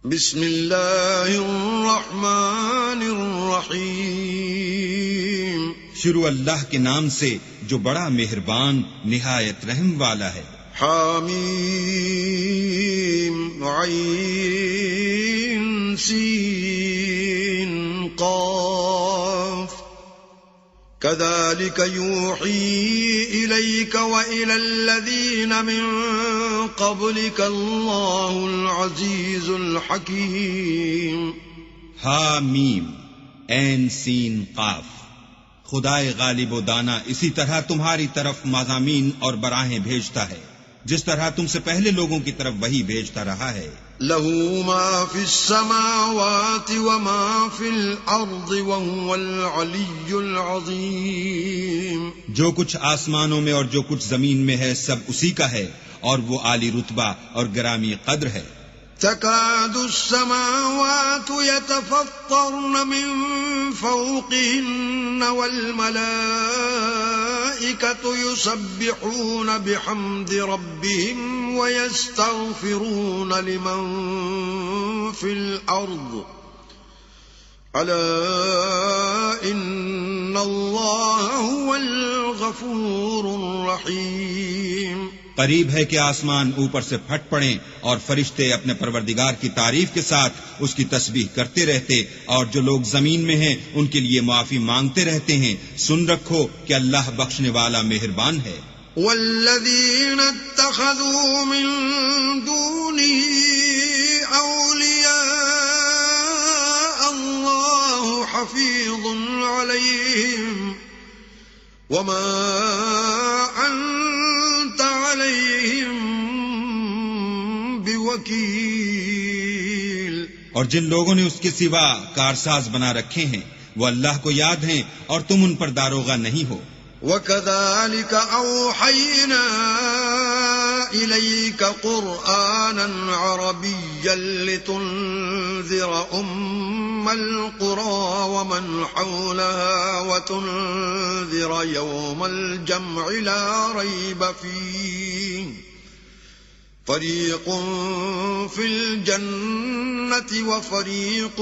بسم اللہ الرحمن الرحیم. شروع اللہ کے نام سے جو بڑا مہربان نہایت رحم والا ہے. حامیم عین سین قاف كذلك يوحي إليك وإلى الذين من قبلك الله العزيز الحكيم. حامیم عین سین قاف. خدائے غالب و دانا اسی طرح تمہاری طرف مضامین اور براہیں بھیجتا ہے جس طرح تم سے پہلے لوگوں کی طرف وہی بھیجتا رہا ہے. له ما في السماوات وما في الأرض وهو العلي العظيم. جو کچھ آسمانوں میں اور جو کچھ زمین میں ہے سب اسی کا ہے اور وہ عالی رتبہ اور گرامی قدر ہے. تكاد السماوات يتفطرن من فوقهن والملائكة يسبحون بحمد ربهم ويستغفرون لمن في الأرض ألا إن الله هو الغفور الرحيم. قریب ہے کہ آسمان اوپر سے پھٹ پڑیں اور فرشتے اپنے پروردگار کی تعریف کے ساتھ اس کی تسبیح کرتے رہتے اور جو لوگ زمین میں ہیں ان کے لیے معافی مانگتے رہتے ہیں. سن رکھو کہ اللہ بخشنے والا مہربان ہے. والذین اتخذوا من دونه اولیاء اللہ حفیظ علیہم وما انت علیہم بوکیل. اور جن لوگوں نے اس کے سوا کارساز بنا رکھے ہیں وہ اللہ کو یاد ہیں اور تم ان پر داروغہ نہیں ہو. وَكَذَلِكَ أَوْحَيْنَا إِلَيْكَ قُرْآنًا عَرَبِيًّا لِتُنذِرَ أُمَّ الْقُرَى وَمَنْ حَوْلَهَا وَتُنذِرَ يَوْمَ الْجَمْعِ لَا رَيْبَ فِيهِ فَرِيقٌ فِي الْجَنَّةِ وَفَرِيقٌ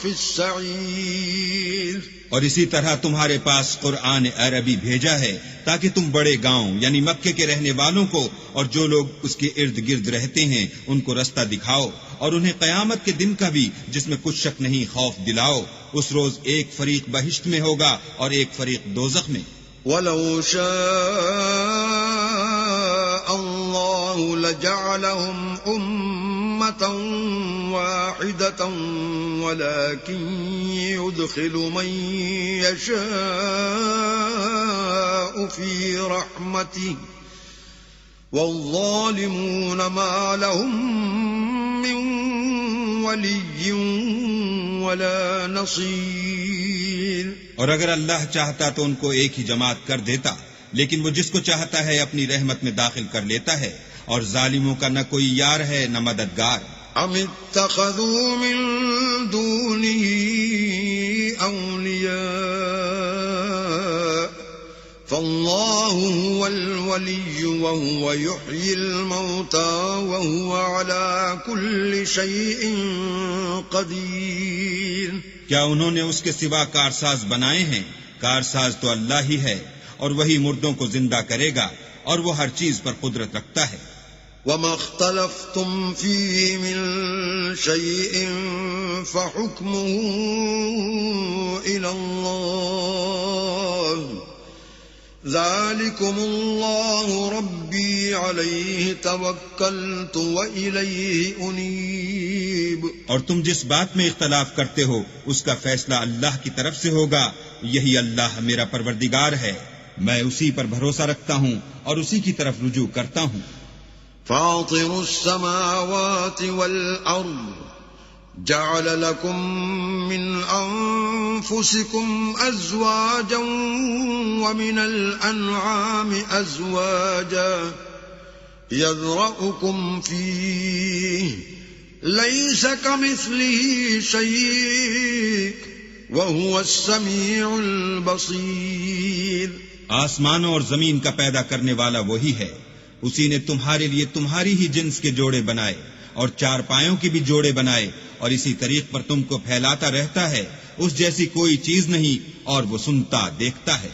فِي السَّعِيرِ. اور اسی طرح تمہارے پاس قرآن عربی بھیجا ہے تاکہ تم بڑے گاؤں یعنی مکے کے رہنے والوں کو اور جو لوگ اس کے ارد گرد رہتے ہیں ان کو رستہ دکھاؤ اور انہیں قیامت کے دن کا بھی جس میں کچھ شک نہیں خوف دلاؤ. اس روز ایک فریق بہشت میں ہوگا اور ایک فریق دوزخ میں. وَلَوْ شَاءَ اللَّهُ لَجَعَلَهُمْ أُمَّةً واحدة ولكن يدخل من يشاء في رحمته والظالمون ما لهم من ولي ولا نصير. اور اگر اللہ چاہتا تو ان کو ایک ہی جماعت کر دیتا لیکن وہ جس کو چاہتا ہے اپنی رحمت میں داخل کر لیتا ہے اور ظالموں کا نہ کوئی یار ہے نہ مددگار. ام اتخذوا من دونه اولیاء فالله هو الولي وهو يحيي الموتى وهو على كل شيء قدير. کیا انہوں نے اس کے سوا کارساز بنائے ہیں؟ کارساز تو اللہ ہی ہے اور وہی مردوں کو زندہ کرے گا اور وہ ہر چیز پر قدرت رکھتا ہے. وَمَا اخْتَلَفْتُمْ فِيهِ مِنْ شَيْءٍ فَحُكْمُهُ إِلَى اللَّهِ ذَلِكُمُ اللَّهُ رَبِّي عَلَيْهِ تَوَكَّلْتُ وَإِلَيْهِ أُنِيبُ. اور تم جس بات میں اختلاف کرتے ہو اس کا فیصلہ اللہ کی طرف سے ہوگا. یہی اللہ میرا پروردگار ہے، میں اسی پر بھروسہ رکھتا ہوں اور اسی کی طرف رجوع کرتا ہوں. فاطر السماوات والأرض جعل لكم من أنفسكم أزواجا ومن الأنعام أزواجا يذرأكم فيه ليس كمثله شيء وهو السميع البصير. آسمانوں اور زمین کا پیدا کرنے والا وہی ہے، اسی نے تمہارے لیے تمہاری ہی جنس کے جوڑے بنائے اور چارپایوں کی بھی جوڑے بنائے اور اسی طریق پر تم کو پھیلاتا رہتا ہے، اس جیسی کوئی چیز نہیں اور وہ سنتا دیکھتا ہے۔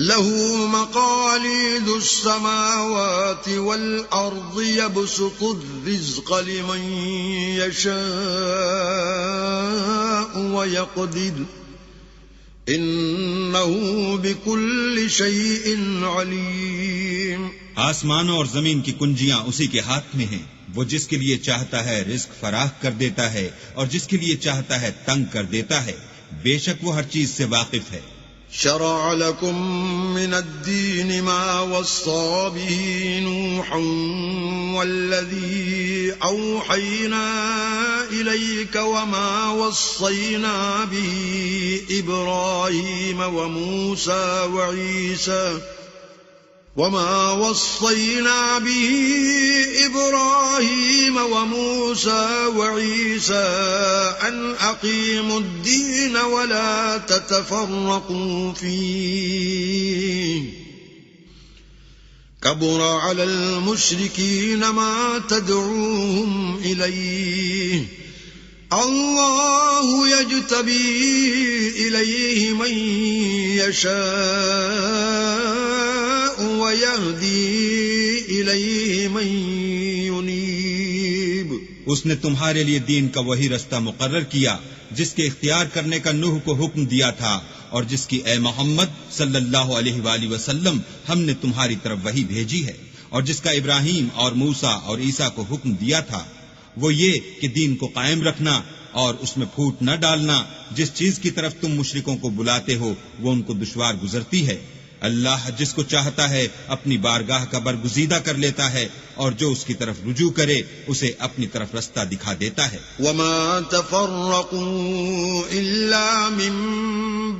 له مقاليد السماوات والأرض يبسط الرزق لمن يشاء ويقدر إنه بكل شيء عليم۔ آسمانوں اور زمین کی کنجیاں اسی کے ہاتھ میں ہیں، وہ جس کے لیے چاہتا ہے رزق فراخ کر دیتا ہے اور جس کے لیے چاہتا ہے تنگ کر دیتا ہے، بے شک وہ ہر چیز سے واقف ہے۔ شرع لكم من الدين ما وصى به نوحا والذي أوحينا إليك وما وصينا به إبراهيم وموسى وعيسى أن أقيموا الدين ولا تتفرقوا فيه كبر على المشركين ما تدعوهم إليه الله يجتبي إليه من يشاء ويهدي إليه من ينيب۔ اس نے تمہارے لیے دین کا وہی رستہ مقرر کیا جس کے اختیار کرنے کا نوح کو حکم دیا تھا اور جس کی اے محمد صلی اللہ علیہ وآلہ وسلم ہم نے تمہاری طرف وہی بھیجی ہے، اور جس کا ابراہیم اور موسیٰ اور عیسیٰ کو حکم دیا تھا، وہ یہ کہ دین کو قائم رکھنا اور اس میں پھوٹ نہ ڈالنا۔ جس چیز کی طرف تم مشرکوں کو بلاتے ہو وہ ان کو دشوار گزرتی ہے۔ اللہ جس کو چاہتا ہے اپنی بارگاہ کا برگزیدہ کر لیتا ہے اور جو اس کی طرف رجوع کرے اسے اپنی طرف رستہ دکھا دیتا ہے۔ وما تفرقوا إلا من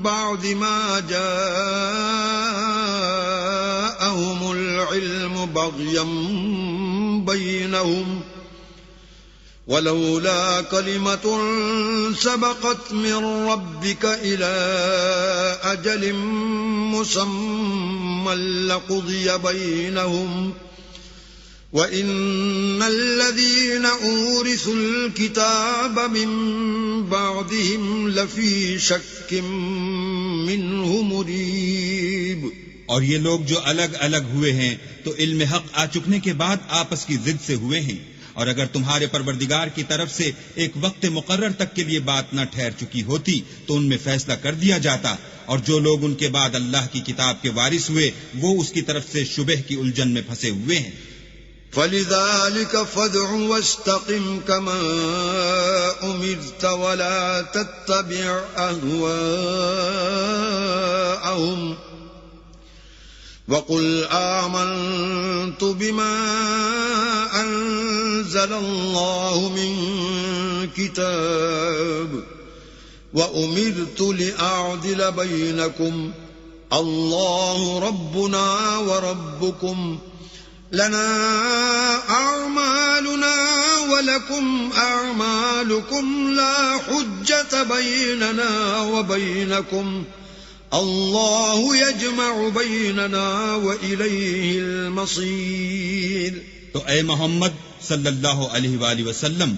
بعد ما جاءهم العلم بغيا بينهم ولولا كلمة سبقت من ربك إلى أجل مسمى لقضي بينهم وإن الذين أورثوا الكتاب من بعدهم لفي شك منه مريب۔ اور یہ لوگ جو الگ الگ ہوئے ہیں تو علم حق آ چکنے کے بعد آپس کی ضد سے ہوئے ہیں، اور اگر تمہارے پروردگار کی طرف سے ایک وقت مقرر تک کے لیے بات نہ ٹھہر چکی ہوتی تو ان میں فیصلہ کر دیا جاتا، اور جو لوگ ان کے بعد اللہ کی کتاب کے وارث ہوئے وہ اس کی طرف سے شبہ کی الجھن میں پھنسے ہوئے ہیں۔ فَلِذَلِكَ فَادْعُ وَاسْتَقِمْ كَمَا أُمِرْتَ وَلَا تَتَّبِعْ أَهْوَاءَهُمْ وَقُلْ آمَنْتُ بِمَا أَنزَلَ اللَّهُ مِنْ كِتَابٍ وَأُمِرْتُ لِأَعْدِلَ بَيْنَكُمْ اللَّهُ رَبُّنَا وَرَبُّكُمْ لَنَا أَعْمَالُنَا وَلَكُمْ أَعْمَالُكُمْ لَا حُجَّةَ بَيْنَنَا وَبَيْنَكُمْ اللہ یجمع بیننا وإلیہ المصیر۔ تو اے محمد صلی اللہ علیہ وآلہ وسلم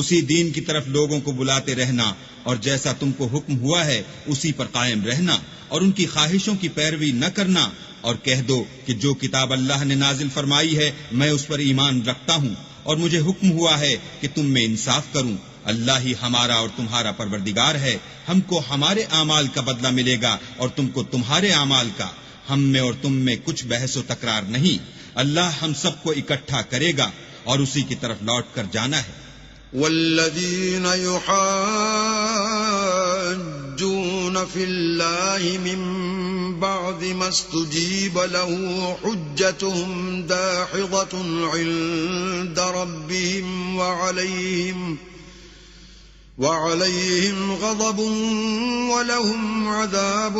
اسی دین کی طرف لوگوں کو بلاتے رہنا، اور جیسا تم کو حکم ہوا ہے اسی پر قائم رہنا، اور ان کی خواہشوں کی پیروی نہ کرنا، اور کہہ دو کہ جو کتاب اللہ نے نازل فرمائی ہے میں اس پر ایمان رکھتا ہوں، اور مجھے حکم ہوا ہے کہ تم میں انصاف کروں۔ اللہ ہی ہمارا اور تمہارا پروردگار ہے، ہم کو ہمارے اعمال کا بدلہ ملے گا اور تم کو تمہارے اعمال کا، ہم میں اور تم میں کچھ بحث و تکرار نہیں۔ اللہ ہم سب کو اکٹھا کرے گا اور اسی کی طرف لوٹ کر جانا ہے۔ والذین یحاجون فی اللہ من بعد ما استجیب له حجتهم داحضة عند ربهم وعليهم غضب ولهم عذاب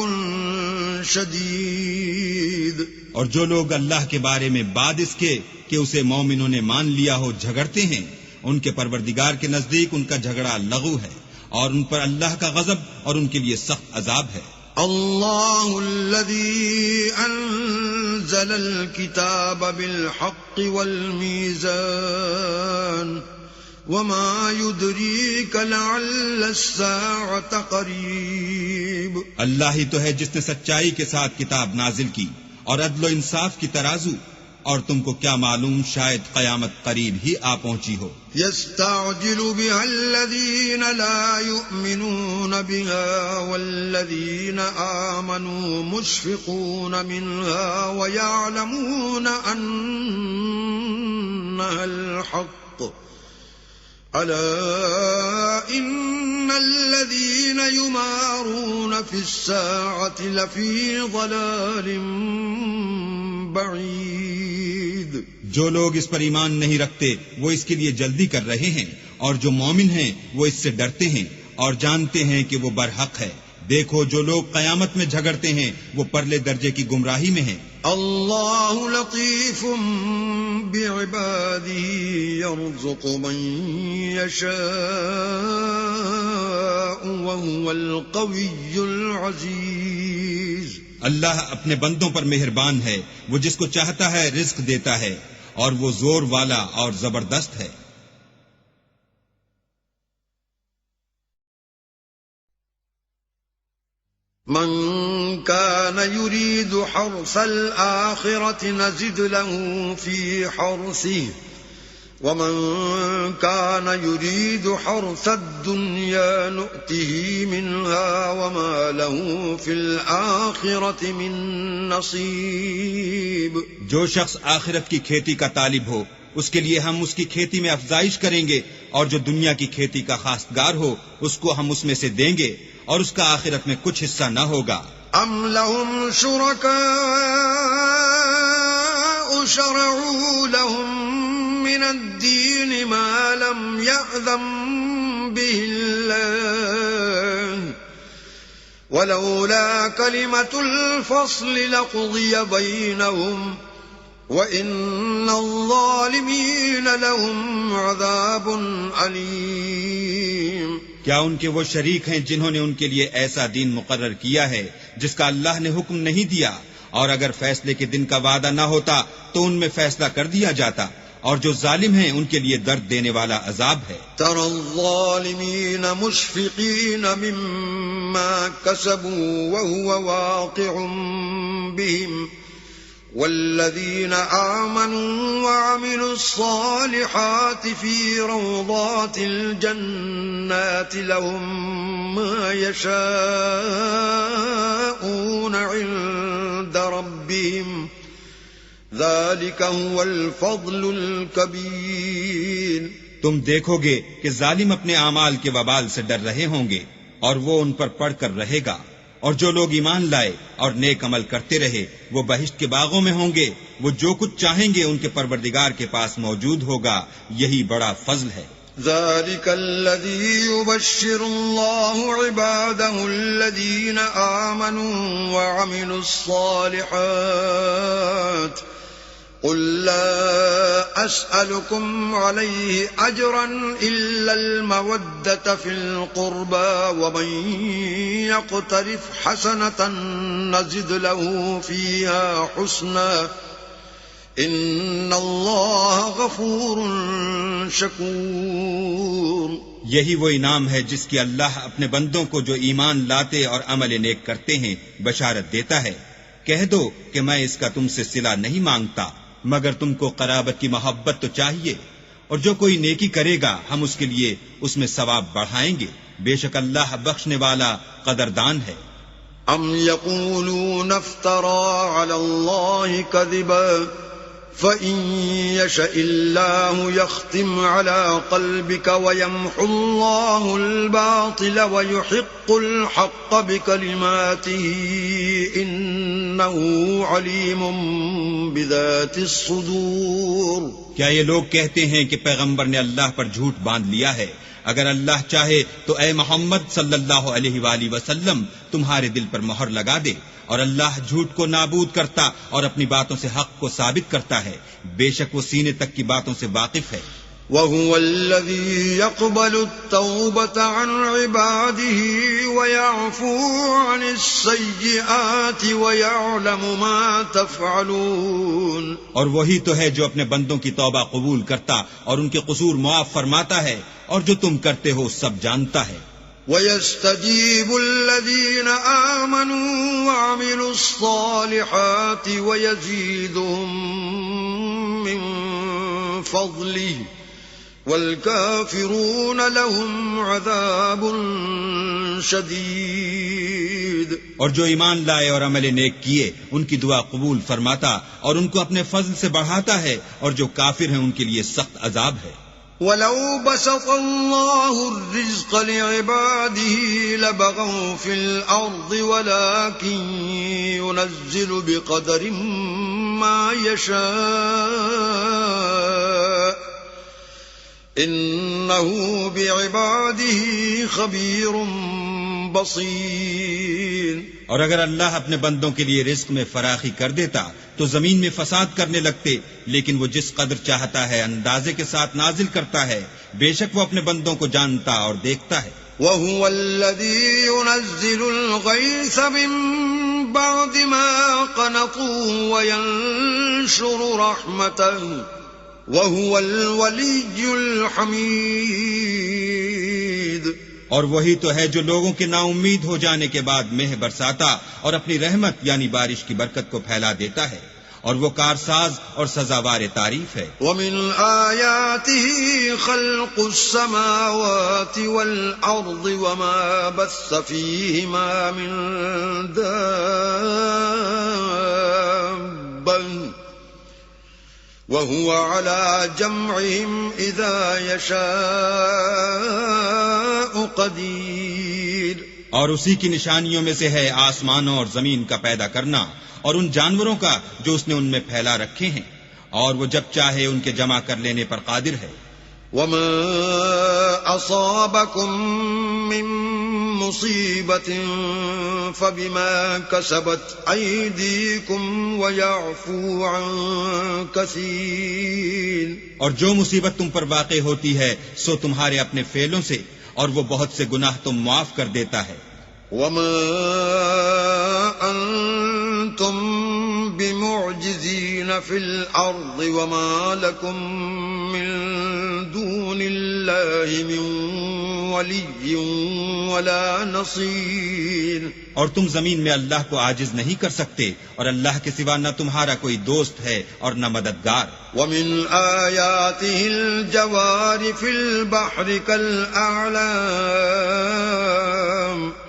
شدید۔ اور جو لوگ اللہ کے بارے میں بعد اس کے کہ اسے مومنوں نے مان لیا ہو جھگڑتے ہیں، ان کے پروردگار کے نزدیک ان کا جھگڑا لغو ہے، اور ان پر اللہ کا غضب اور ان کے لیے سخت عذاب ہے۔ اللہ الذی انزل الكتاب بالحق والمیزان وما يدريك لعل الساعة قريب اللہ ہی تو ہے جس نے سچائی کے ساتھ کتاب نازل کی اور عدل و انصاف کی ترازو، اور تم کو کیا معلوم شاید قیامت قریب ہی آ پہنچی ہو۔ يستعجل بها الذين لا يؤمنون بها والذين آمنوا مشفقون منها ويعلمون أنها الحق ألا إن الذين يمارون في الساعة لفي ضلال بعيد۔ جو لوگ اس پر ایمان نہیں رکھتے وہ اس کے لیے جلدی کر رہے ہیں، اور جو مومن ہیں وہ اس سے ڈرتے ہیں اور جانتے ہیں کہ وہ برحق ہے۔ دیکھو جو لوگ قیامت میں جھگڑتے ہیں وہ پرلے درجے کی گمراہی میں ہیں۔ اللہ لطیف بعباده يرزق من يشاء وهو القوي العزيز۔ اللہ اپنے بندوں پر مہربان ہے، وہ جس کو چاہتا ہے رزق دیتا ہے، اور وہ زور والا اور زبردست ہے۔ من كان يريد حرث الآخرة نزد له في حرثه ومن كان يريد حرث الدنيا نؤته منها وما له في الآخرة من نصيب۔ جو شخص آخرت کی کھیتی کا طالب ہو اس کے لیے ہم اس کی کھیتی میں افزائش کریں گے، اور جو دنیا کی کھیتی کا خواستگار ہو اس کو ہم اس میں سے دیں گے، اور اس کا آخرت میں کچھ حصہ نہ ہوگا۔ ام لهم شركاء شرعوا لهم من الدين ما لم يأذن به الله ولولا كلمة الفصل لقضي بينهم وإن الظالمين لهم عذاب أليم۔ کیا ان کے وہ شریک ہیں جنہوں نے ان کے لیے ایسا دین مقرر کیا ہے جس کا اللہ نے حکم نہیں دیا، اور اگر فیصلے کے دن کا وعدہ نہ ہوتا تو ان میں فیصلہ کر دیا جاتا، اور جو ظالم ہیں ان کے لیے درد دینے والا عذاب ہے۔ ترى الظالمين مشفقين مما كسبوا وهو واقع بهم والذين آمنوا وعملوا الصالحات في روضات الجنات لهم ما يشاءون عند ربهم ذلك هو الفضل الكبير۔ تم دیکھو گے کہ ظالم اپنے اعمال کے وبال سے ڈر رہے ہوں گے، اور وہ ان پر پڑھ کر رہے گا، اور جو لوگ ایمان لائے اور نیک عمل کرتے رہے وہ بہشت کے باغوں میں ہوں گے، وہ جو کچھ چاہیں گے ان کے پروردگار کے پاس موجود ہوگا، یہی بڑا فضل ہے۔ ذلك الذي يبشر الله عباده الذين آمنوا وعملوا الصالحات قل لا أسألكم عليه أجرا إلا المودة في القربى ومن يقترف حسنة نزد له فيها حسنا إن الله غفور شكور۔ یہی وہ انعام ہے جس کی اللہ اپنے بندوں کو جو ایمان لاتے اور عمل نیک کرتے ہیں بشارت دیتا ہے۔ کہہ دو کہ میں اس کا تم سے صلہ نہیں مانگتا، مگر تم کو قرابت کی محبت تو چاہیے، اور جو کوئی نیکی کرے گا ہم اس کے لیے اس میں ثواب بڑھائیں گے، بے شک اللہ بخشنے والا قدردان ہے۔ ام یقولون افترى على الله كذبا فإن يشاء الله يختم على قلبك ويمحو الله الباطل ويحق الحق بكلماته إنه عليم بذات الصدور۔ کیا یہ لوگ کہتے ہیں کہ پیغمبر نے اللہ پر جھوٹ باندھ لیا ہے؟ اگر اللہ چاہے تو اے محمد صلی اللہ علیہ وآلہ وسلم تمہارے دل پر مہر لگا دے، اور اللہ جھوٹ کو نابود کرتا اور اپنی باتوں سے حق کو ثابت کرتا ہے، بے شک وہ سینے تک کی باتوں سے واقف ہے۔ وهو الذي يقبل التوبة عن عباده ويعفو عن السيئات ويعلم ما تفعلون. اور وہی تو ہے جو اپنے بندوں کی توبہ قبول کرتا اور ان کے قصور معاف فرماتا ہے، اور جو تم کرتے ہو سب جانتا ہے. وَيَسْتَجِيبُ الَّذِينَ آمَنُوا وَعَمِلُوا الصَّالِحَاتِ وَيَزِيدُهُم مِّن فَضْلِهِ وَالْكَافِرُونَ لَهُمْ عَذَابٌ شَدِيدٌ. اور جو ایمان لائے اور عمل نیک کیے ان کی دعا قبول فرماتا اور ان کو اپنے فضل سے بڑھاتا ہے، اور جو کافر ہیں ان کے لیے سخت عذاب ہے. وَلَوْ بَسَطَ اللَّهُ الرِّزْقَ لِعِبَادِهِ لَبَغَوْا فِي الْأَرْضِ وَلَكِن يُنَزِّلُ بِقَدَرٍ مَّا يَشَاءُ إِنَّهُ بِعِبَادِهِ خَبِيرٌ بَصِيرٌ. اور اگر اللہ اپنے بندوں کے لیے رزق میں فراخی کر دیتا تو زمین میں فساد کرنے لگتے، لیکن وہ جس قدر چاہتا ہے اندازے کے ساتھ نازل کرتا ہے. بے شک وہ اپنے بندوں کو جانتا اور دیکھتا ہے. وَهُوَ الَّذِي يُنَزِّلُ الْغَيْثَ مِن بَعْدِ مَا قَنَطُوا وَيَنشُرُ رَحْمَتَهُ وَهُوَ الْوَلِيُّ الْحَمِيدُ. اور وہی تو ہے جو لوگوں کے نا امید ہو جانے کے بعد مہ برساتا اور اپنی رحمت یعنی بارش کی برکت کو پھیلا دیتا ہے، اور وہ کارساز اور سزاوار تعریف ہے. وَمِنْ آيَاتِهِ خَلْقُ السَّمَاوَاتِ وَالْأَرْضِ وَمَا بَثَّ فِيهِمَا مِنْ دَابَّةٍ وَهُوَ عَلَى جَمْعِهِمْ إِذَا يَشَاءُ قَدِيرٌ. اور اسی کی نشانیوں میں سے ہے آسمانوں اور زمین کا پیدا کرنا، اور ان جانوروں کا جو اس نے ان میں پھیلا رکھے ہیں، اور وہ جب چاہے ان کے جمع کر لینے پر قادر ہے. وَمَا أَصَابَكُم مِّن مُّصِيبَةٍ فَبِمَا كَسَبَتْ أَيْدِيكُمْ وَيَعْفُو عَن كَثِيرٍ. اور جو مصیبت تم پر واقع ہوتی ہے سو تمہارے اپنے فعلوں سے، اور وہ بہت سے گناہ تم معاف کر دیتا ہے. وَمَا أَنتُم بِمُعْجِزِينَ فِي الْأَرْضِ وَمَا لَكُم مِّن دُونِ اللَّهِ مِن وَلِيٍّ وَلَا نَصِيرٍ. اور تم زمین میں اللہ کو عاجز نہیں کر سکتے، اور اللہ کے سوا نہ تمہارا کوئی دوست ہے اور نہ مددگار. وَمِنْ آيَاتِهِ الْجَوَارِ فِي الْبَحْرِ كَالْأَعْلَامِ.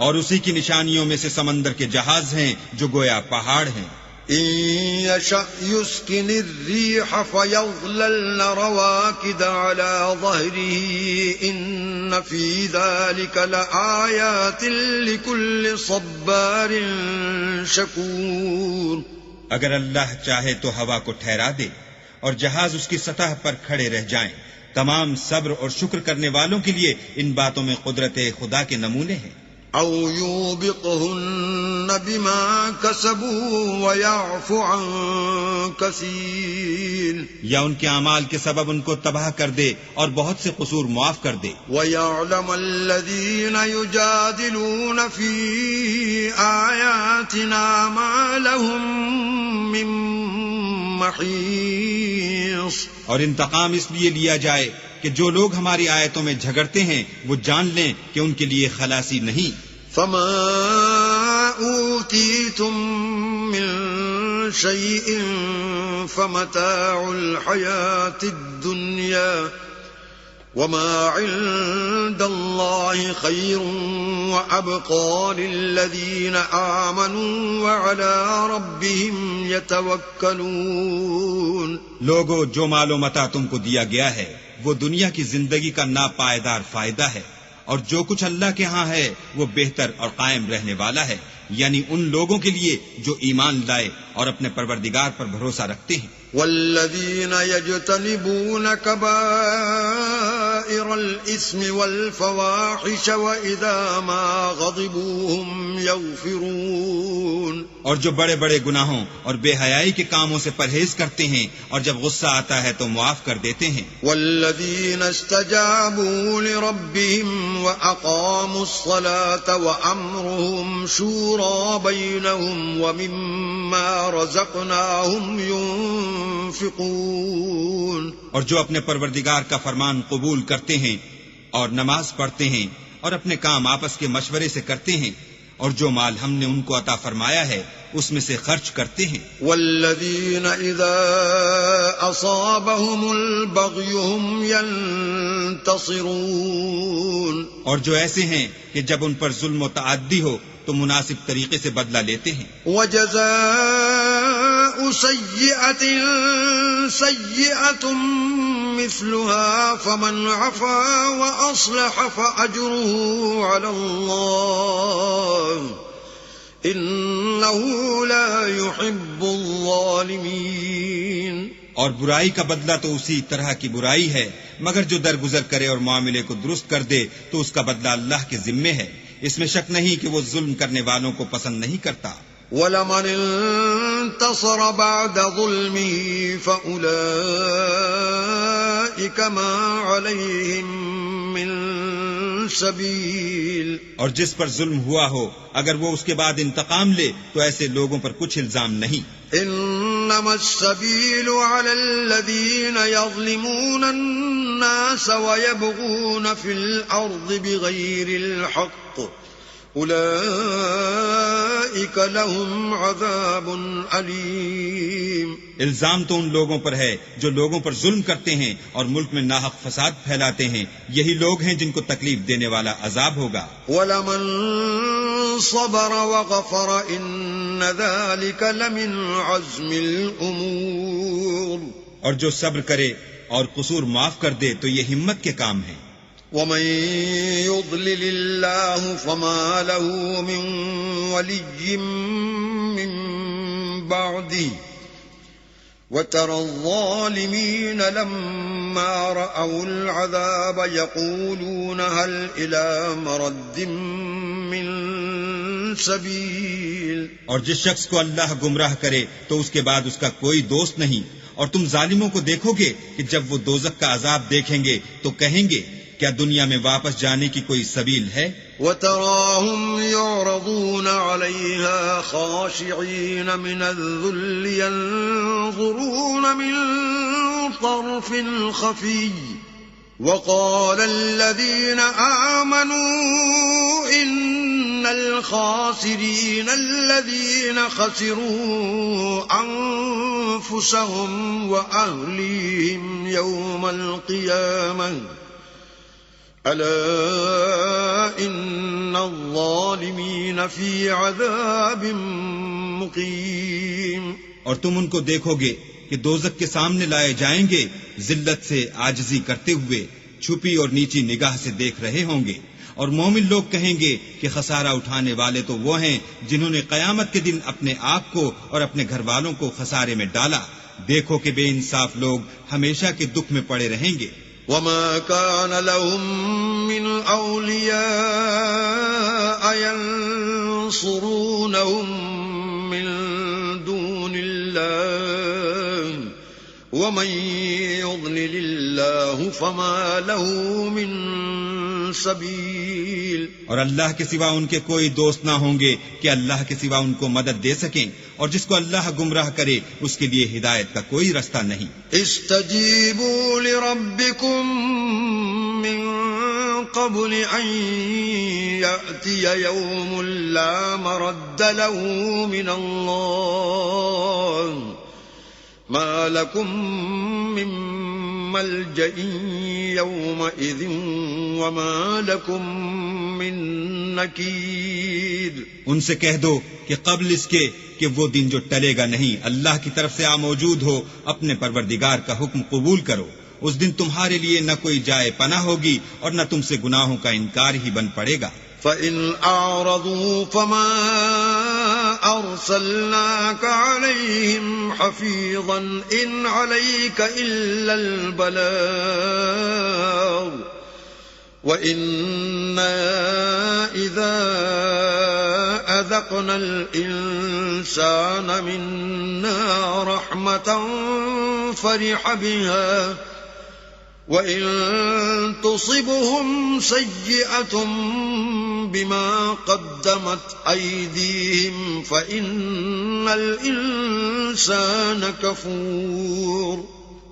اور اسی کی نشانیوں میں سے سمندر کے جہاز ہیں جو گویا پہاڑ ہیں. إِن يَشَأْ يُسْكِنِ الرِّيحَ فَيَظْلَلْنَ رَوَاكِدَ عَلَى ظَهْرِهِ إِنَّ فِي ذَلِكَ لَآيَاتٍ لِكُلِّ صَبَّارٍ شَكُورٍ. اگر اللہ چاہے تو ہوا کو ٹھہرا دے اور جہاز اس کی سطح پر کھڑے رہ جائیں. تمام صبر اور شکر کرنے والوں کے لیے ان باتوں میں قدرت خدا کے نمونے ہیں. أَوْ يُوبِقْهُنَّ بِمَا كَسَبُوا وَيَعْفُ عَن كَثِيرٍ. یا ان کے اعمال کے سبب ان کو تباہ کر دے اور بہت سے قصور معاف کر دے. وَيَعْلَمَ الَّذِينَ يُجَادِلُونَ فِي آيَاتِنَا مَا لَهُم مِّن مَّحِيصٍ. اور انتقام اس لیے لیا جائے کہ جو لوگ ہماری آیتوں میں جھگڑتے ہیں وہ جان لیں کہ ان کے لیے خلاصی نہیں. فَمَا أُوتِيتُم مِّن شَيْءٍ فَمَتَاعُ الْحَيَاةِ الدُّنْيَا وَمَا عِندَ اللَّهِ خَيْرٌ وَأَبْقَىٰ لِلَّذِينَ آمَنُوا وَعَلَىٰ رَبِّهِمْ يَتَوَكَّلُونَ. لوگو جو مال و متاع تم کو دیا گیا ہے وہ دنیا کی زندگی کا ناپائیدار فائدہ ہے، اور جو کچھ اللہ کے ہاں ہے وہ بہتر اور قائم رہنے والا ہے، یعنی ان لوگوں کے لیے جو ایمان لائے اور اپنے پروردگار پر بھروسہ رکھتے ہیں. والذین یجتنبون کبائر الاسم والفواحش واذا ما غضبوا هم یغفرون. اور جو بڑے بڑے گناہوں اور بے حیائی کے کاموں سے پرہیز کرتے ہیں اور جب غصہ آتا ہے تو معاف کر دیتے ہیں. والذین استجابوا لربهم وأقاموا الصلاة وأمرهم شورى بينهم ومما رزقناهم ينفقون. اور جو اپنے پروردگار کا فرمان قبول کرتے ہیں اور نماز پڑھتے ہیں اور اپنے کام آپس کے مشورے سے کرتے ہیں اور جو مال ہم نے ان کو عطا فرمایا ہے اس میں سے خرچ کرتے ہیں. والذین اذا اصابهم البغی هم ینتصرون. اور جو ایسے ہیں کہ جب ان پر ظلم و تعدی ہو تو مناسب طریقے سے بدلہ لیتے ہیں. وجزاء سیئۃ سیئۃ مثلها فمن عفا وأصلح فأجره على الله إنه لا يحب الظالمين. اور برائی کا بدلہ تو اسی طرح کی برائی ہے مگر جو درگزر کرے اور معاملے کو درست کر دے تو اس کا بدلہ اللہ کے ذمے ہے. اس میں شک نہیں کہ وہ ظلم کرنے والوں کو پسند نہیں کرتا. وَلَمَنِ انتصر بعد ظلمه فأولئك ما عليهم من سبيل. اور جس پر ظلم ہوا ہو اگر وہ اس کے بعد انتقام لے تو ایسے لوگوں پر کچھ الزام نہیں. انما السبيل على الذين يظلمون الناس ويبغون في الارض بغير الحق اولئك لهم عذاب علیم. الزام تو ان لوگوں پر ہے جو لوگوں پر ظلم کرتے ہیں اور ملک میں ناحق فساد پھیلاتے ہیں. یہی لوگ ہیں جن کو تکلیف دینے والا عذاب ہوگا. وَلَمَن صَبَرَ وَغَفَرَ إِنَّ ذَلِكَ لَمِنْ عَزْمِ الْأُمُورِ. اور جو صبر کرے اور قصور معاف کر دے تو یہ ہمت کے کام ہیں. وَمَن يُضْلِلِ اللَّهُ فَمَا لَهُ مِن وَلِيٍّ مِّن بَعْدِهِ وَتَرَى الظَّالِمِينَ لَمَّا رَأَوُا الْعَذَابَ يَقُولُونَ هَلْ إِلَى مَرَدٍ مِّن سَبِيلٍ. اور جس شخص کو اللہ گمراہ کرے تو اس کے بعد اس کا کوئی دوست نہیں. اور تم ظالموں کو دیکھو گے کہ جب وہ دوزخ کا عذاب دیکھیں گے تو کہیں گے کیا دنیا میں واپس جانے کی کوئی سبیل ہے؟ وَتَرَاهُمْ يُعْرَضُونَ عَلَيْهَا خَاشِعِينَ مِنَ الذُّلِّ يَنظُرُونَ مِن طَرْفٍ خَفِيٍّ وَقَالَ الَّذِينَ آمَنُوا إِنَّ الْخَاسِرِينَ الَّذِينَ خَسِرُوا أَنفُسَهُمْ وَأَهْلِيهِمْ يَوْمَ الْقِيَامَةِ أَلَا إِنَّ الظَّالِمِينَ فِي عَذَابٍ مُقِيمٍ. اور تم ان کو دیکھو گے کہ دوزخ کے سامنے لائے جائیں گے ذلت سے عاجزی کرتے ہوئے چھپی اور نیچی نگاہ سے دیکھ رہے ہوں گے. اور مومن لوگ کہیں گے کہ خسارہ اٹھانے والے تو وہ ہیں جنہوں نے قیامت کے دن اپنے آپ کو اور اپنے گھر والوں کو خسارے میں ڈالا. دیکھو کہ بے انصاف لوگ ہمیشہ کے دکھ میں پڑے رہیں گے. وَمَا كَانَ لَهُم مِّنْ أَوْلِيَاءَ يَنصُرُونَهُم مِّن دُونِ اللَّهِ وَمَن يُضْلِلِ اللَّهُ فَمَا لَهُ مِن سَبِيلٍ. اور اللہ کے سوا ان کے کوئی دوست نہ ہوں گے کہ اللہ کے سوا ان کو مدد دے سکیں. اور جس کو اللہ گمراہ کرے اس کے لیے ہدایت کا کوئی رستہ نہیں. استجیبوا لربکم من قبل ان یأتی یوم لا مرد له من اللہ ما لکم من ملجأ یومئذ وما لکم من نکیر. ان سے کہہ دو کہ قبل اس کے کہ وہ دن جو ٹلے گا نہیں اللہ کی طرف سے موجود ہو اپنے پروردگار کا حکم قبول کرو. اس دن تمہارے لیے نہ کوئی جائے پناہ ہوگی اور نہ تم سے گناہوں کا انکار ہی بن پڑے گا. فَإِنْ أَعْرَضُوا فَمَا أَرْسَلْنَاكَ عَلَيْهِمْ حَفِيظًا إِنْ عَلَيْكَ إِلَّا الْبَلَاغُ وَإِنَّا إِذَا أَذَقْنَا خلقنا الإنسان منا رحمة فرح بها وإن تصبهم سيئة بما قدمت أيديهم فإن الإنسان كفور.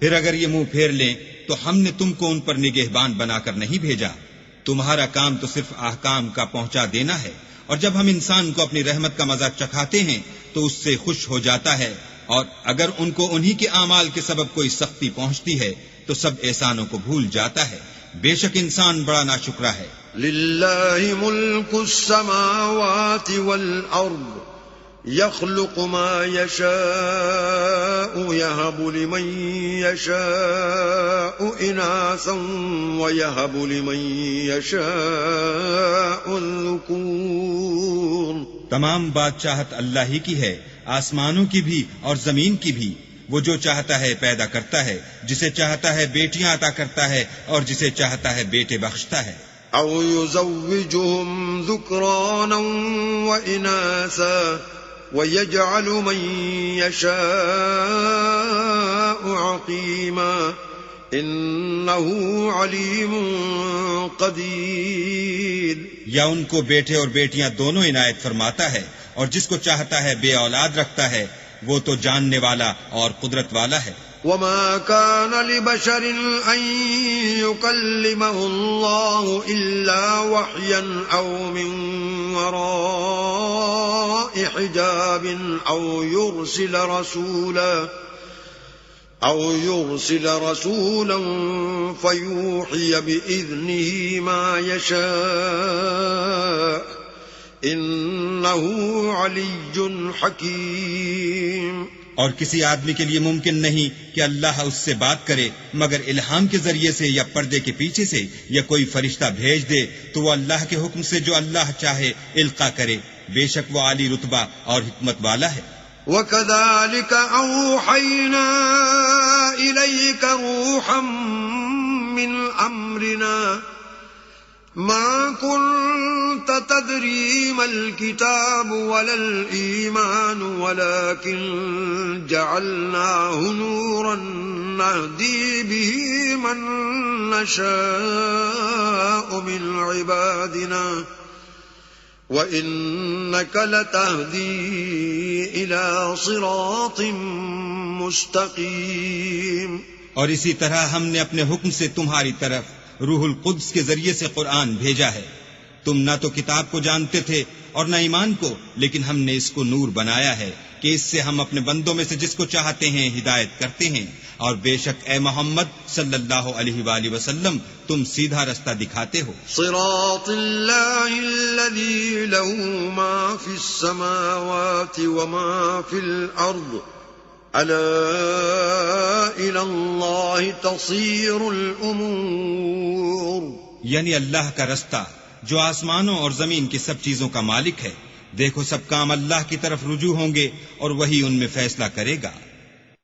پھر اگر یہ منہ پھیر لیں تو ہم نے تم کو ان پر نگہبان بنا کر نہیں بھیجا. تمہارا کام تو صرف احکام کا پہنچا دینا ہے، اور جب ہم انسان کو اپنی رحمت کا مزہ چکھاتے ہیں تو اس سے خوش ہو جاتا ہے، اور اگر ان کو انہی کے اعمال کے سبب کوئی سختی پہنچتی ہے تو سب احسانوں کو بھول جاتا ہے. بے شک انسان بڑا ناشکرا ہے. للہ ملک السماوات والارض يخلق ما يشاء يهب لمن يشاء إناثا ويهب لمن يشاء الذكور. تمام بادشاہت اللہ ہی کی ہے، آسمانوں کی بھی اور زمین کی بھی. وہ جو چاہتا ہے پیدا کرتا ہے، جسے چاہتا ہے بیٹیاں عطا کرتا ہے اور جسے چاہتا ہے بیٹے بخشتا ہے. او يزوجهم ذكرانا وإناثا ويجعل من يشاء عقيما إنه عليم قدير. یا ان کو بیٹے اور بیٹیاں دونوں عنایت فرماتا ہے، اور جس کو چاہتا ہے بے اولاد رکھتا ہے، وہ تو جاننے والا اور قدرت والا ہے. وما كان لبشر أن يكلمه الله إلا وحيا أو من وراء حجاب أو يرسل رسولا فيوحي بإذنه ما يشاء إنه علي حكيم. اور کسی آدمی کے لیے ممکن نہیں کہ اللہ اس سے بات کرے مگر الہام کے ذریعے سے یا پردے کے پیچھے سے یا کوئی فرشتہ بھیج دے تو وہ اللہ کے حکم سے جو اللہ چاہے القا کرے. بے شک وہ عالی رتبہ اور حکمت والا ہے. وَكَذَلِكَ أَوْحَيْنَا إِلَيْكَ رُوحًا مِّنْ أَمْرِنَا ما كنت تدري ما الكتاب ولا الإيمان ولكن جعلناه نورا نهدي به من نشاء من عبادنا وإنك لتهدي إلى صراط مستقيم. اور اسی طرح ہم نے اپنے حکم سے تمہاری طرف روح القدس کے ذریعے سے قرآن بھیجا ہے. تم نہ تو کتاب کو جانتے تھے اور نہ ایمان کو، لیکن ہم نے اس کو نور بنایا ہے کہ اس سے ہم اپنے بندوں میں سے جس کو چاہتے ہیں ہدایت کرتے ہیں. اور بے شک اے محمد صلی اللہ علیہ وآلہ وسلم تم سیدھا رستہ دکھاتے ہو. صراط اللہ الذی له ما فی السماوات وما فی الارض الا الى اللہ تصیر الامور. یعنی اللہ کا رستہ جو آسمانوں اور زمین کی سب چیزوں کا مالک ہے. دیکھو سب کام اللہ کی طرف رجوع ہوں گے اور وہی ان میں فیصلہ کرے گا.